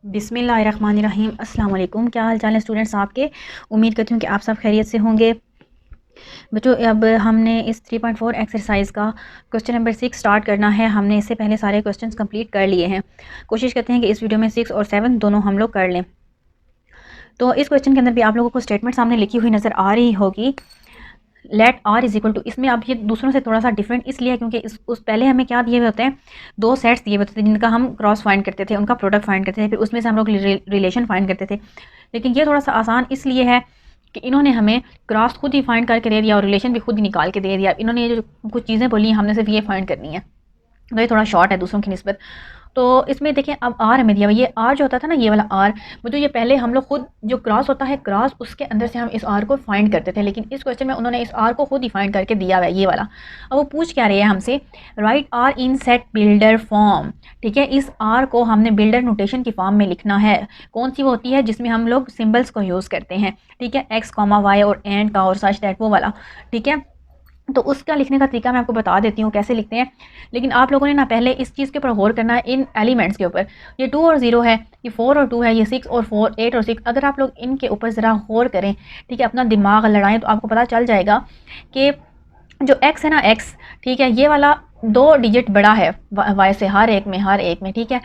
बिस्मिल्लाहिर्रहमानिर्रहीम। अस्सलाम वालेकुम। क्या हाल चाल है स्टूडेंट्स आपके। उम्मीद करती हूँ कि आप सब खैरियत से होंगे। बच्चों, अब हमने इस 3.4 एक्सरसाइज का क्वेश्चन नंबर 6 स्टार्ट करना है। हमने इससे पहले सारे क्वेश्चंस कंप्लीट कर लिए हैं। कोशिश करते हैं कि इस वीडियो में 6 और 7 दोनों हम लोग कर लें। तो इस क्वेश्चन के अंदर भी आप लोगों को स्टेटमेंट सामने लिखी हुई नज़र आ रही होगी। Let R is equal to, इसमें अब ये दूसरों से थोड़ा सा डिफरेंट इसलिए है क्योंकि उस पहले हमें क्या दिए हुए होते हैं, दो सेट्स दिए हुए होते थे जिनका हम क्रॉस फाइंड करते थे, उनका प्रोडक्ट फाइंड करते थे, फिर उसमें से हम लोग रिलेशन फाइंड करते थे। लेकिन ये थोड़ा सा आसान इसलिए है कि इन्होंने हमें क्रॉस खुद ही फाइंड करके दे दिया और रिलेशन भी खुद ही निकाल के दे दिया। इन्होंने ये जो कुछ चीज़ें बोली हैं हमने सिर्फ ये फाइंड करनी है, तो ये थोड़ा शॉर्ट है दूसरों की निस्बत। तो इसमें देखें, अब आर हमें दिया हुआ, ये आर जो होता था ना, ये वाला आर, वो जो ये पहले हम लोग खुद जो क्रॉस होता है क्रॉस, उसके अंदर से हम इस आर को फाइंड करते थे, लेकिन इस क्वेश्चन में उन्होंने इस आर को खुद ही फाइंड करके दिया हुआ है, ये वाला। अब वो पूछ क्या रहे हैं हमसे, write R in set builder form. ठीक है, इस आर को हमने बिल्डर नोटेशन की फॉर्म में लिखना है। कौन सी वो होती है जिसमें हम लोग सिम्बल्स को यूज़ करते हैं। ठीक है, एक्स कॉमा वाई और एंड का और सच दैट, वो वाला। ठीक है, तो उसका लिखने का तरीका मैं आपको बता देती हूँ कैसे लिखते हैं। लेकिन आप लोगों ने ना पहले इस चीज़ के ऊपर गौर करना है, इन एलिमेंट्स के ऊपर। ये 2 और 0 है, ये 4 और 2 है, ये 6 और 4, 8 और 6। अगर आप लोग इनके ऊपर ज़रा गौर करें, ठीक है, अपना दिमाग लड़ाएं, तो आपको पता चल जाएगा कि जो x है ना, x, ठीक है, ये वाला 2 डिजिट बड़ा है y से, हर एक में। ठीक है,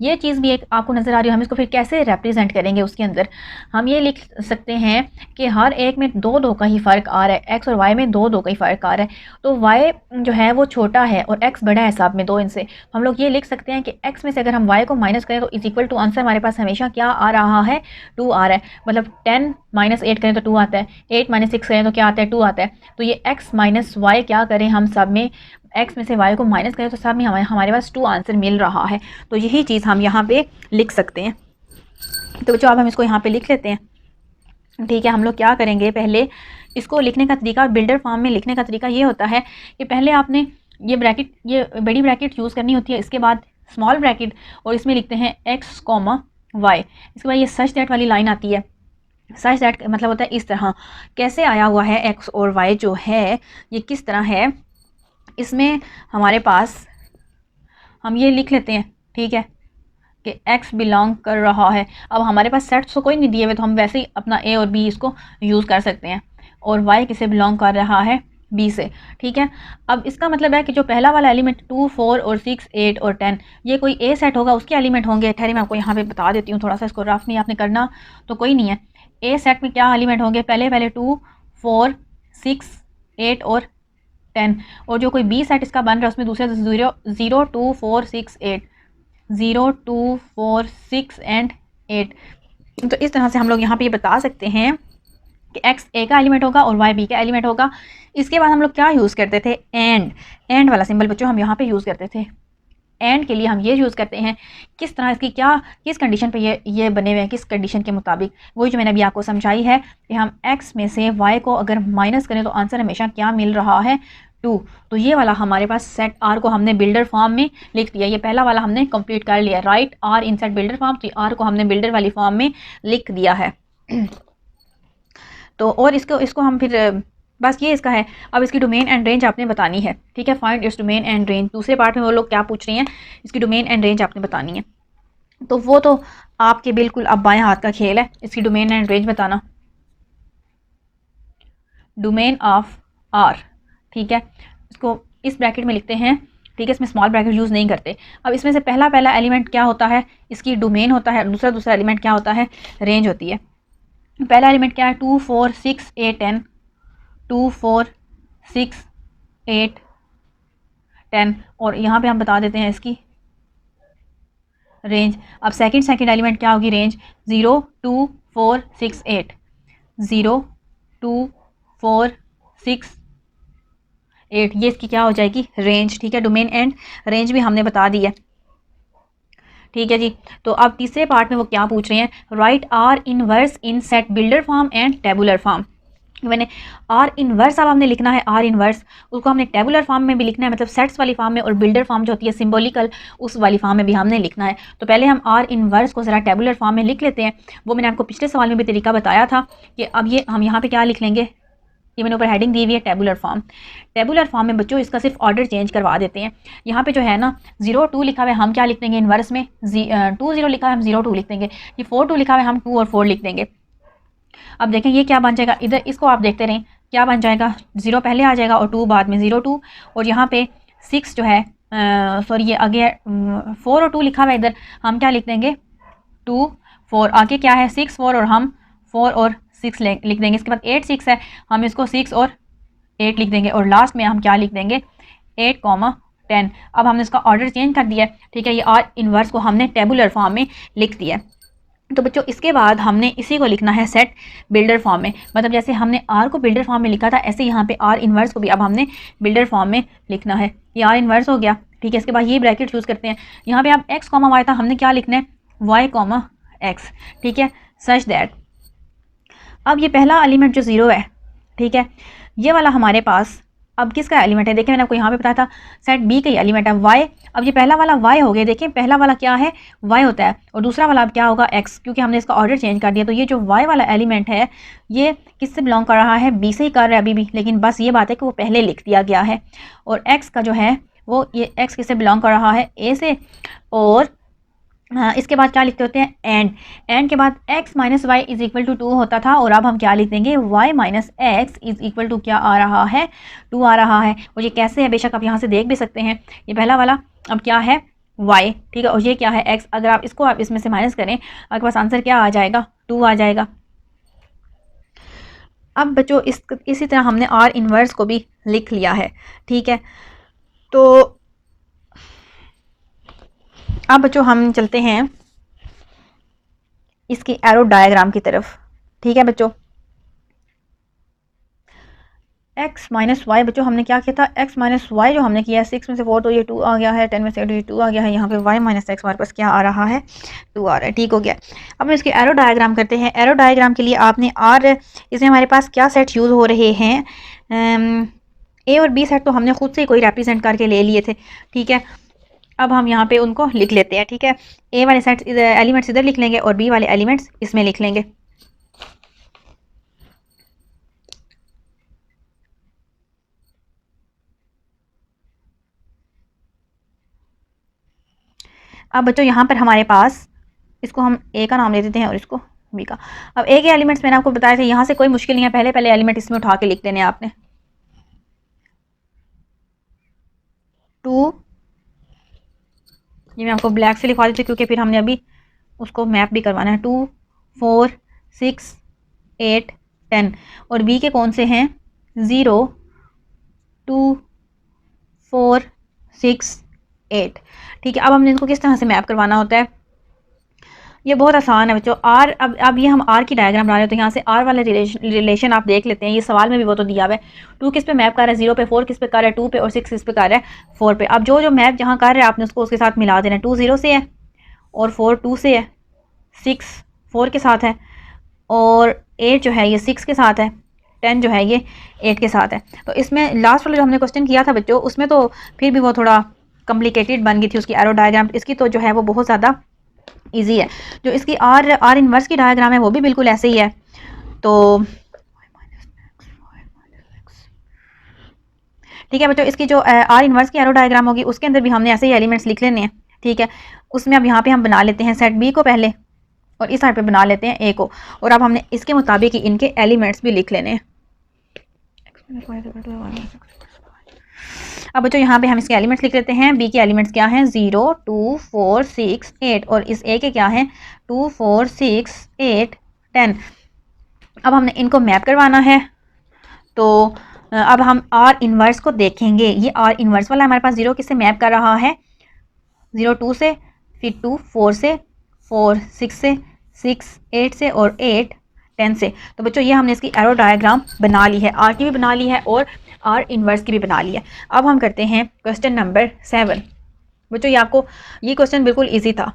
ये चीज़ भी एक आपको नज़र आ रही है। हम इसको फिर कैसे रिप्रेजेंट करेंगे, उसके अंदर हम ये लिख सकते हैं कि हर एक में 2 का ही फ़र्क आ रहा है, x और y में 2 का ही फ़र्क आ रहा है। तो y जो है वो छोटा है और x बड़ा है सब में 2 इनसे। हम लोग ये लिख सकते हैं कि x में से अगर हम y को माइनस करें तो इज इक्वल टू आंसर हमारे पास हमेशा क्या आ रहा है, 2 आ रहा है। मतलब 10 माइनस 8 करें तो 2 आता है, 8 माइनस 6 करें तो क्या आता है, 2 आता है। तो ये x माइनस वाई क्या करें, हम सब में x में से y को माइनस करें तो सब में हमारे पास 2 आंसर मिल रहा है। तो यही चीज़ हम यहाँ पे लिख सकते हैं। तो बच्चों अब हम इसको यहाँ पे लिख लेते हैं। ठीक है, हम लोग क्या करेंगे, पहले इसको लिखने का तरीका, बिल्डर फॉर्म में लिखने का तरीका ये होता है कि पहले आपने ये ब्रैकेट, ये बड़ी ब्रैकेट यूज़ करनी होती है, इसके बाद स्मॉल ब्रैकेट, और इसमें लिखते हैं x कॉमा वाई। इसके बाद ये सच दैट वाली लाइन आती है। सच दैट मतलब होता है इस तरह, कैसे आया हुआ है x और y जो है ये किस तरह है, इसमें हमारे पास हम ये लिख लेते हैं। ठीक है, कि x बिलोंग कर रहा है। अब हमारे पास सेट्स तो कोई नहीं दिए हुए, तो हम वैसे ही अपना a और b इसको यूज़ कर सकते हैं। और y किसे बिलोंग कर रहा है, b से। ठीक है, अब इसका मतलब है कि जो पहला वाला एलिमेंट 2, 4 और 6, 8 और 10, ये कोई a सेट होगा, उसके एलिमेंट होंगे। ठहरे मैं आपको यहाँ पे बता देती हूँ, थोड़ा सा इसको रफ नहीं आपने करना तो कोई नहीं है। a सेट में क्या एलिमेंट होंगे, पहले 2, 4, 6, 8 और 10। और जो कोई बी सेट इसका बन रहा है उसमें दूसरे 0, 2, 4, 6, 8, 0, 2, 4, 6 एंड 8। तो इस तरह से हम लोग यहाँ पे ये बता सकते हैं कि x a का एलिमेंट होगा और y b का एलिमेंट होगा। इसके बाद हम लोग क्या यूज़ करते थे, एंड वाला सिंबल बच्चों हम यहाँ पे यूज़ करते थे। एंड के लिए हम ये यूज़ करते हैं, किस तरह इसकी क्या, किस कंडीशन पे ये बने हुए हैं, किस कंडीशन के मुताबिक, वही जो मैंने अभी आपको समझाई है कि हम x में से y को अगर माइनस करें तो आंसर हमेशा क्या मिल रहा है, 2। तो ये वाला हमारे पास सेट आर को हमने बिल्डर फॉर्म में लिख दिया। ये पहला वाला हमने कंप्लीट कर लिया, write R in set builder form. तो आर को हमने बिल्डर वाली फॉर्म में लिख दिया है। तो और इसको हम फिर बस ये इसका है। अब इसकी डोमेन एंड रेंज आपने बतानी है। ठीक है, find its domain and range. दूसरे पार्ट में वो लोग क्या पूछ रहे हैं, इसकी डोमेन एंड रेंज आपने बतानी है। तो वो तो आपके बिल्कुल अब बाएं हाथ का खेल है, इसकी डोमेन एंड रेंज बताना। डोमेन ऑफ आर, ठीक है, इसको इस ब्रैकेट में लिखते हैं। ठीक है, इसमें स्मॉल ब्रैकेट यूज़ नहीं करते। अब इसमें से पहला एलिमेंट क्या होता है, इसकी डोमेन होता है। दूसरा एलिमेंट क्या होता है, रेंज होती है। पहला एलिमेंट क्या है, 2, 4, 6, 8, 10। 2, 4, 6, 8, 10। और यहाँ पे हम बता देते हैं इसकी रेंज। अब सेकंड एलिमेंट क्या होगी, रेंज 0, 2, 4, 6, 8। 0, 2, 4, 6, 8, ये इसकी क्या हो जाएगी, रेंज। ठीक है, डोमेन एंड रेंज भी हमने बता दी है। ठीक है जी, तो अब तीसरे पार्ट में वो क्या पूछ रहे हैं, right are inverse in set builder form and tabular form. मैंने आर इनवर्स अब हमने लिखना है, आर इनवर्स उसको हमने टेबुलर फॉर्म में भी लिखना है, मतलब सेट्स वाली फॉर्म में, और बिल्डर फॉर्म जो होती है सिंबॉलिकल, उस वाली फॉर्म में भी हमने लिखना है। तो पहले हम आर इनवर्स को ज़रा टेबुलर फॉर्म में लिख लेते हैं। वो मैंने आपको पिछले सवाल में भी तरीका बताया था कि अब ये हम यहाँ पे क्या लिख लेंगे, ये मैंने ऊपर हेडिंग दी हुई है टेबुलर फॉर्म। टेबुलर फॉर्म में बच्चों इसका सिर्फ ऑर्डर चेंज करवा देते हैं। यहाँ पे जो है ना 0 2 लिखा हुआ है, हम क्या लिख देंगे इनवर्स में 2 0 लिखा है, हम 0 2 लिख देंगे। ये 4 2 लिखा हुआ है, हम 2 और 4 लिख देंगे। अब देखें ये क्या बन जाएगा, इधर इसको आप देखते रहें क्या बन जाएगा, 0 पहले आ जाएगा और 2 बाद में, 0 2 और यहाँ पे 6 जो है सॉरी ये आगे 4 और 2 लिखा हुआ है, इधर हम क्या लिख देंगे 2 4, आगे क्या है 6 4 और हम 4 और 6 लिख देंगे। इसके बाद 8 6 है, हम इसको 6 और 8 लिख देंगे और लास्ट में हम क्या लिख देंगे 8 10। अब हमने इसका ऑर्डर चेंज कर दिया है, ठीक है। ये आर इन्वर्स को हमने टेबुलर फॉर्म में लिख दिया है। तो बच्चों इसके बाद हमने इसी को लिखना है सेट बिल्डर फॉर्म में, मतलब जैसे हमने आर को बिल्डर फॉर्म में लिखा था ऐसे यहाँ पे आर इन्वर्स को भी अब हमने बिल्डर फॉर्म में लिखना है। ये आर इन्वर्स हो गया, ठीक है। इसके बाद ये ब्रैकेट यूज़ करते हैं, यहाँ पे आप एक्स कॉमा वाई था, हमने क्या लिखना है वाई कॉमा एक्स, ठीक है, सच दैट। अब ये पहला एलिमेंट जो 0 है, ठीक है, ये वाला हमारे पास अब किसका एलिमेंट है, देखिए मैंने आपको यहाँ पे बताया था सेट बी का ही एलिमेंट है वाई। अब ये पहला वाला वाई हो गया, देखिए पहला वाला क्या है वाई होता है और दूसरा वाला अब क्या होगा एक्स, क्योंकि हमने इसका ऑर्डर चेंज कर दिया। तो ये जो वाई वाला एलिमेंट है ये किससे बिलोंग कर रहा है, बी से ही कर रहा है अभी भी, लेकिन बस ये बात है कि वो पहले लिख दिया गया है। और एक्स का जो है वो ये एक्स किससे बिलोंग कर रहा है ए से। और इसके बाद क्या लिखते होते हैं एंड के बाद x minus y is equal to 2 होता था और अब हम क्या लिख देंगे y minus x is equal to क्या आ रहा है 2 आ रहा है। और ये कैसे है बेशक आप यहाँ से देख भी सकते हैं, ये पहला वाला अब क्या है y, ठीक है, और ये क्या है x। अगर आप इसको आप इसमें से माइनस करें आपके पास आंसर क्या आ जाएगा 2 आ जाएगा। अब बच्चों इसी तरह हमने r इन्वर्स को भी लिख लिया है, ठीक है। तो अब बच्चों हम चलते हैं इसकी एरो डायग्राम की तरफ, ठीक है बच्चों। x माइनस वाई बच्चों हमने क्या किया था, x माइनस वाई जो हमने किया है 6 में से 4 तो ये 2 आ गया है, 10 में से 8 ये 2 आ गया है, यहाँ पे y माइनस एक्स हमारे पास क्या आ रहा है 2 आ रहा है, ठीक हो गया। अब हम इसकी एरो डायग्राम करते हैं। एरो डायग्राम के लिए आपने इसमें हमारे पास क्या सेट यूज़ हो रहे हैं, ए और बी सेट तो हमने खुद से कोई रिप्रेजेंट करके ले लिए थे, ठीक है। अब हम यहाँ पे उनको लिख लेते हैं, ठीक है। ए वाले सेट एलिमेंट्स इधर लिख लेंगे और बी वाले एलिमेंट्स इसमें लिख लेंगे। अब बच्चों यहाँ पर हमारे पास इसको हम ए का नाम दे देते हैं और इसको बी का। अब ए के एलिमेंट्स मैंने आपको बताया था, यहाँ से कोई मुश्किल नहीं है, पहले पहले एलिमेंट इसमें उठा के लिख देने हैं आपने। 2 ये मैं आपको ब्लैक से लिखवा देती हूँ क्योंकि फिर हमने अभी उसको मैप भी करवाना है। 2 4 6 8 10 और बी के कौन से हैं 0 2 4 6 8, ठीक है। अब हमने इनको किस तरह से मैप करवाना होता है, ये बहुत आसान है बच्चों। आर अब ये हम आर की डायग्राम बना रहे हैं तो यहाँ से आर वाले रिलेशन आप देख लेते हैं, ये सवाल में भी वो तो दिया हुआ है। 2 किस पे मैप कर रहा है 0 पे, 4 किस पे कर रहा है 2 पे और 6 किस पे कर रहा है 4 पे। अब जो जो मैप जहाँ कर रहा है आपने उसको उसके साथ मिला देना है। 2 0 से है और 4 2 से है, 6 4 के साथ है और 8 जो है ये 6 के साथ है, 10 जो है ये 8 के साथ है। तो इसमें लास्ट वाला जो हमने क्वेश्चन किया था बच्चों उसमें तो फिर भी वो थोड़ा कॉम्प्लिकेटेड बन गई थी उसकी एरो डायग्राम, इसकी तो जो है वो बहुत ज़्यादा इजी है। जो इसकी आर इन्वर्स की डायग्राम है वो भी बिल्कुल ऐसे ही है। तो ठीक है बच्चों, इसकी जो आर इन्वर्स की एरो डायग्राम होगी उसके अंदर भी हमने ऐसे ही एलिमेंट्स लिख लेने हैं, ठीक है। उसमें अब यहाँ पे हम बना लेते हैं सेट बी को पहले और इस साइड पे बना लेते हैं ए को, और अब हमने इसके मुताबिक ही इनके एलिमेंट्स भी लिख लेने हैं। अब बच्चों यहाँ पे हम इसके एलिमेंट्स लिख लेते हैं। बी के एलिमेंट्स क्या हैं 0 2 4 6 8 और इस ए के क्या हैं 2 4 6 8 10। अब हमने इनको मैप करवाना है तो अब हम आर इन्वर्स को देखेंगे। ये आर इन्वर्स वाला हमारे पास 0 किससे मैप कर रहा है 0 2 से, फिर 2 4 से, 4 6 से, 6 8 से और 8 10 से। तो बच्चों ये हमने इसकी एरो डायग्राम बना ली है, आर की भी बना ली है और आर इन्वर्स की भी बना ली है। अब हम करते हैं क्वेश्चन नंबर 7। बच्चों ये आपको ये क्वेश्चन बिल्कुल इजी था।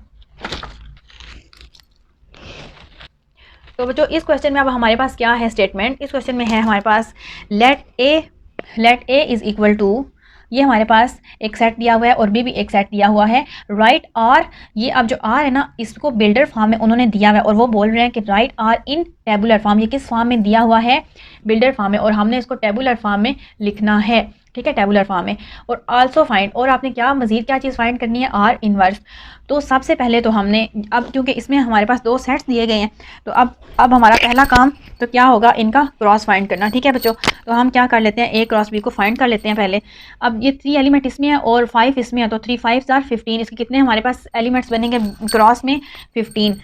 तो बच्चों इस क्वेश्चन में अब हमारे पास क्या है स्टेटमेंट, इस क्वेश्चन में है हमारे पास let A is equal to ये हमारे पास एक सेट दिया हुआ है और बी भी एक सेट दिया हुआ है। राइट आर, ये अब जो आर है ना इसको बिल्डर फॉर्म में उन्होंने दिया हुआ है और वो बोल रहे हैं कि write R in tabular form. ये किस फॉर्म में दिया हुआ है? बिल्डर फॉर्म में, और हमने इसको टेबुलर फॉर्म में लिखना है। ठीक है, टेबुलर फॉर्म में। और आल्सो फाइंड, और आपने क्या मजीद क्या चीज़ फाइंड करनी है? Are inverse. तो सबसे पहले तो हमने अब क्योंकि इसमें हमारे पास दो सेट्स दिए गए हैं तो अब हमारा पहला काम तो क्या होगा? इनका क्रॉस फाइंड करना। ठीक है बच्चों, तो हम क्या कर लेते हैं, ए क्रॉस बी को फाइंड कर लेते हैं पहले। अब ये 3 एलिमेंट इसमें है और 5 इसमें है, तो 3 5 आर 15। इसके कितने हमारे पास एलिमेंट्स बनेंगे क्रॉस में? 15।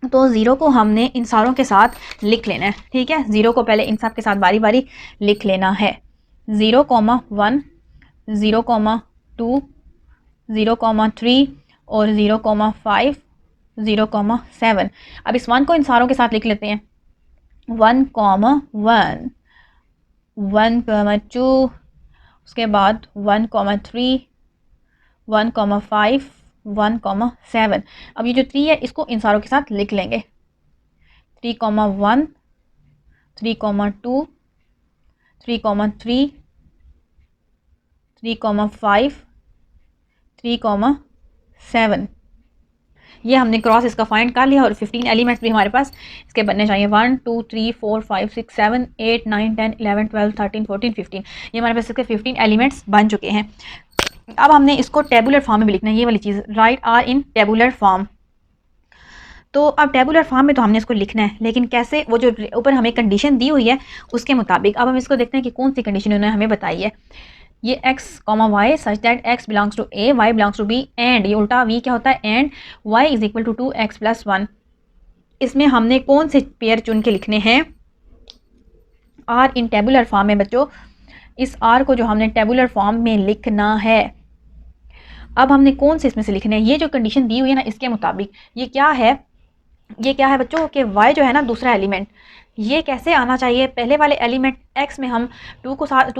तो ज़ीरो को हमने इन सारों के साथ लिख लेना है। ठीक है, ज़ीरो को पहले इन सब के साथ बारी बारी लिख लेना है। 0,1, 0,2, 0,3 और 0,5, 0,7। अब इस 1 को इन सारों के साथ लिख लेते हैं। 1,1, 1,2, उसके बाद 1,3, 1,5, 1,7। अब ये जो 3 है इसको इन सारों के साथ लिख लेंगे। 3,1, 3,2, 3,3, 3,5, 3,7। ये हमने क्रॉस इसका फाइंड कर लिया और 15 एलिमेंट्स भी हमारे पास इसके बनने चाहिए। 1 2 3 4 5 6 7 8 9 10 11 12 13 14 15। ये हमारे पास इसके 15 एलिमेंट्स बन चुके हैं। अब हमने इसको टेबुलर फॉर्म में भी लिखना है, ये वाली चीज़, write R in tabular form. तो अब टेबुलर फॉर्म में तो हमने इसको लिखना है, लेकिन कैसे? वो जो ऊपर हमें कंडीशन दी हुई है उसके मुताबिक। अब हम इसको देखते हैं कि कौन सी कंडीशन उन्होंने हमें बताई है। ये x, y such that x belongs to a, y belongs to b, and ये उल्टा v क्या होता है? And y is equal to 2x plus 1। इसमें हमने कौन से पेयर चुन के लिखने हैं? r इन टेबुलर फॉर्म में बच्चों। इस r को जो हमने टेबुलर फॉर्म में लिखना है, अब हमने कौन से इसमें से लिखने हैं? ये जो कंडीशन दी हुई है ना इसके मुताबिक। ये क्या है? ये क्या है बच्चों कि y जो है ना दूसरा एलिमेंट, ये कैसे आना चाहिए? पहले वाले एलिमेंट x में हम 2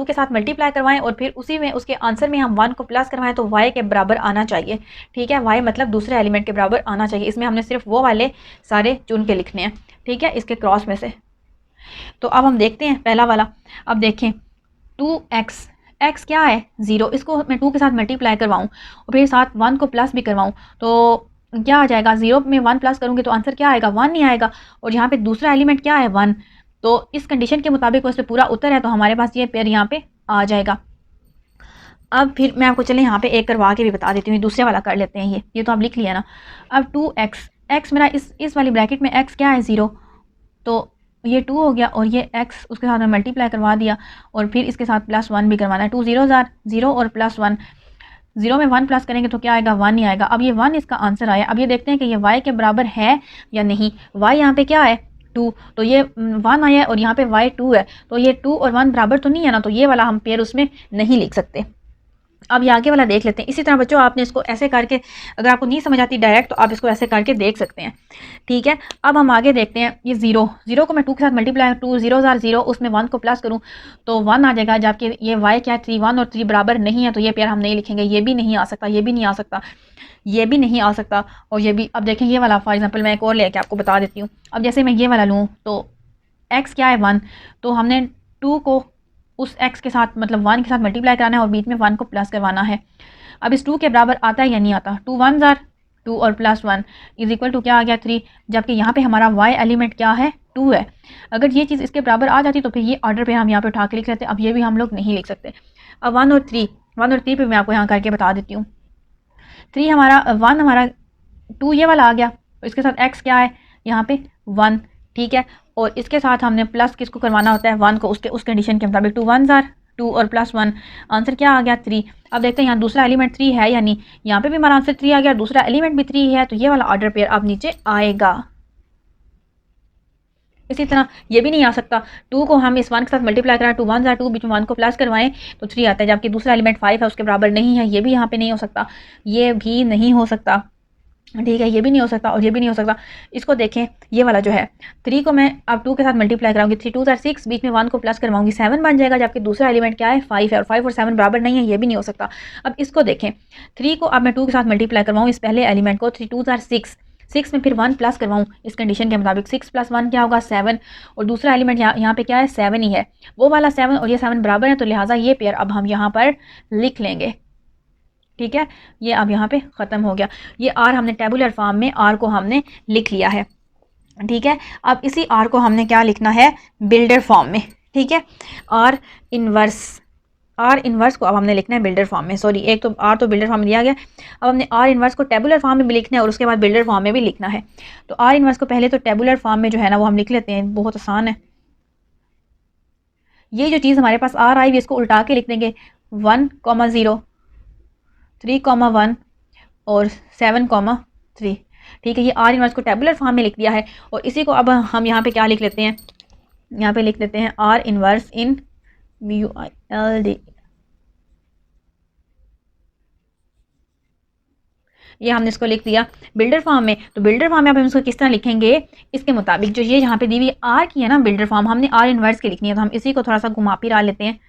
के साथ मल्टीप्लाई करवाएं और फिर उसी में उसके आंसर में हम 1 को प्लस करवाएं तो y के बराबर आना चाहिए। ठीक है, y मतलब दूसरे एलिमेंट के बराबर आना चाहिए। इसमें हमने सिर्फ वो वाले सारे चुन के लिखने हैं। ठीक है, इसके क्रॉस में से। तो अब हम देखते हैं पहला वाला। अब देखें 2x, x क्या है? 0। इसको मैं 2 के साथ मल्टीप्लाई करवाऊँ और फिर साथ 1 को प्लस भी करवाऊँ तो क्या आ जाएगा? 0 में 1 प्लस करूँगी तो आंसर क्या आएगा? 1 नहीं आएगा। और यहाँ पे दूसरा एलिमेंट क्या है? 1। तो इस कंडीशन के मुताबिक उसमें पूरा उत्तर है, तो हमारे पास ये पेयर यहाँ पे आ जाएगा। अब फिर मैं आपको चले यहाँ पे एक करवा के भी बता देती हूँ। दूसरे वाला कर लेते हैं। ये तो आप लिख लिया ना। अब 2x, x मेरा इस वाली ब्रैकेट में x क्या है? 0। तो ये 2 हो गया और ये x उसके साथ में मल्टीप्लाई करवा दिया और फिर इसके साथ प्लस 1 भी करवाना है। 2 0 0 और प्लस 1। 0 में 1 प्लस करेंगे तो क्या आएगा? 1 ही आएगा। अब ये 1 इसका आंसर आया। अब ये देखते हैं कि ये y के बराबर है या नहीं। y यहाँ पे क्या है? 2। तो ये 1 आया है और यहाँ पे y 2 है, तो ये 2 और 1 बराबर तो नहीं है ना, तो ये वाला हम पेयर उसमें नहीं लिख सकते। अब ये आगे वाला देख लेते हैं। इसी तरह बच्चों आपने इसको ऐसे करके, अगर आपको नहीं समझ आती डायरेक्ट तो आप इसको ऐसे करके देख सकते हैं। ठीक है, अब हम आगे देखते हैं। ये 0 को मैं 2 के साथ मल्टीप्लाई, 2 0 0 उसमें 1 को प्लस करूँ तो 1 आ जाएगा, जबकि ये y क्या है? 3। 1 और 3 बराबर नहीं है, तो ये पेयर हम नहीं लिखेंगे। ये भी नहीं आ सकता, ये भी नहीं आ सकता, ये भी नहीं आ सकता और ये भी। अब देखें ये वाला, फॉर एग्जाम्पल मैं एक और लेके आपको बता देती हूँ। अब जैसे मैं ये वाला लूँ तो x क्या है? 1। तो हमने 2 को उस x के साथ मतलब 1 के साथ मल्टीप्लाई कराना है और बीच में 1 को प्लस करवाना है। अब इस 2 के बराबर आता है या नहीं आता? 2 1 जार 2 और प्लस 1 इज इक्वल टू क्या आ गया? 3। जबकि यहाँ पे हमारा y एलिमेंट क्या है? 2 है। अगर ये चीज़ इसके बराबर आ जाती तो फिर ये ऑर्डर पे हम यहाँ पे उठा के लिख लेते। अब ये भी हम लोग नहीं लिख सकते। अब 1 और 3 पे मैं आपको यहाँ करके बता देती हूँ। 3 हमारा 1 हमारा 2 ये वाला आ गया, इसके साथ x क्या है? यहाँ पे 1। ठीक है, और इसके साथ हमने प्लस किसको करवाना होता है? 1 को, उसके उस कंडीशन के मुताबिक। 2 1 जार 2 और प्लस 1, आंसर क्या आ गया? 3। अब देखते हैं यहाँ दूसरा एलिमेंट 3 है या नहीं। यहाँ पे भी हमारा आंसर 3 आ गया, दूसरा एलिमेंट भी 3 है, तो ये वाला ऑर्डर पेयर अब नीचे आएगा। इसी तरह ये भी नहीं आ सकता। 2 को हम इस 1 के साथ मल्टीप्लाई कराएं, 2 1 जार 2, बीच में 1 को प्लस करवाएं तो 3 आता है, जबकि दूसरा एलिमेंट 5 है, उसके बराबर नहीं है। ये भी यहाँ पे नहीं हो सकता, ये भी नहीं हो सकता। ठीक है, ये भी नहीं हो सकता और ये भी नहीं हो सकता। इसको देखें, ये वाला जो है 3 को मैं अब 2 के साथ मल्टीप्लाई कराऊंगी, 3 2 6, बीच में 1 को प्लस करवाऊंगी, 7 बन जाएगा, जबकि दूसरा एलिमेंट क्या है? 5 है और 5 और 7 बराबर नहीं है, ये भी नहीं हो सकता। अब इसको देखें, 3 को अब मैं 2 के साथ मल्टीप्लाई करवाऊँ इस पहले एलिमेंट को, 3 2 6, 6 में फिर 1 प्लस करवाऊँ इस कंडीशन के मुताबिक, 6 + 1 क्या होगा 7, और दूसरा एलिमेंट यहाँ पे क्या है 7 ही है, वो वाला 7 और ये 7 बराबर है, तो लिहाजा ये पेयर अब हम यहाँ पर लिख लेंगे। ठीक है, ये अब यहाँ पे ख़त्म हो गया। ये आर हमने टेबुलर फॉर्म में आर को हमने लिख लिया है। ठीक है, अब इसी आर को हमने क्या लिखना है बिल्डर फॉर्म में। ठीक है, आर इन्वर्स को अब हमने लिखना है बिल्डर फॉर्म में। सॉरी, एक तो आर तो बिल्डर फॉर्म में दिया गया, अब हमने आर इन्वर्स को टेबुलर फॉर्म में भी लिखना है और उसके बाद बिल्डर फॉर्म में भी लिखना है। तो आर इन्वर्स को पहले तो टेबुलर फॉर्म में जो है ना वो हम लिख लेते हैं, बहुत आसान है। ये जो चीज़ हमारे पास आर आई हुई इसको उल्टा के लिख देंगे 1,0 3,1 और 7,3। ठीक है, ये आर इन्वर्स को टेबुलर फॉर्म में लिख दिया है और इसी को अब हम यहाँ पे क्या लिख लेते हैं, यहाँ पे लिख देते हैं आर इन्वर्स इन VUILD। ये हमने इसको लिख दिया बिल्डर फॉर्म में। तो बिल्डर फॉर्म में अब हम इसको किस तरह लिखेंगे, इसके मुताबिक जो ये यहाँ पे दी हुई आर की है ना बिल्डर फॉर्म, हमने आर इन्वर्स की लिखनी है, तो हम इसी को थोड़ा सा घुमा फिरा लेते हैं।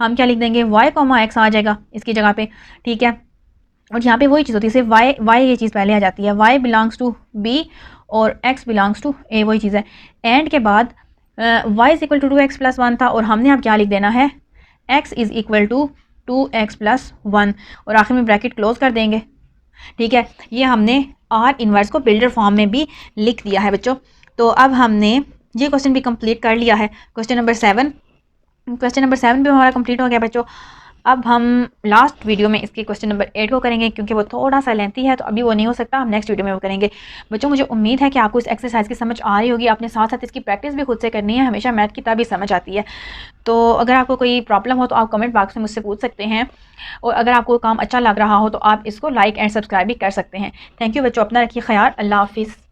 हम क्या लिख देंगे y,x आ जाएगा इसकी जगह पे। ठीक है, और यहाँ पे वही चीज़ होती है, सिर्फ y ये चीज़ पहले आ जाती है, y बिलोंग्स टू b और x बिलोंग्स टू a, वही चीज़ है। एंड के बाद y is equal to 2x + 1 था और हमने अब क्या लिख देना है x is equal to 2x + 1 और आखिर में ब्रैकेट क्लोज कर देंगे। ठीक है, ये हमने आर इन्वर्स को बिल्डर फॉर्म में भी लिख दिया है बच्चों। तो अब हमने ये क्वेश्चन भी कंप्लीट कर लिया है, क्वेश्चन नंबर 7 भी हमारा कंप्लीट हो गया बच्चों। अब हम लास्ट वीडियो में इसके क्वेश्चन नंबर 8 को करेंगे, क्योंकि वो थोड़ा सा लेंथी है तो अभी वो नहीं हो सकता, हम नेक्स्ट वीडियो में वो करेंगे। बच्चों मुझे उम्मीद है कि आपको इस एक्सरसाइज की समझ आ रही होगी, अपने साथ साथ इसकी प्रैक्टिस भी खुद से करनी है, हमेशा मैथ की तभी समझ आती है। तो अगर आपको कोई प्रॉब्लम हो तो आप कमेंट बॉक्स में मुझसे पूछ सकते हैं, और अगर आपको काम अच्छा लग रहा हो तो आप इसको लाइक एंड सब्सक्राइब भी कर सकते हैं। थैंक यू बच्चों, अपना रखिए ख्याल, अल्लाह हाफिज़।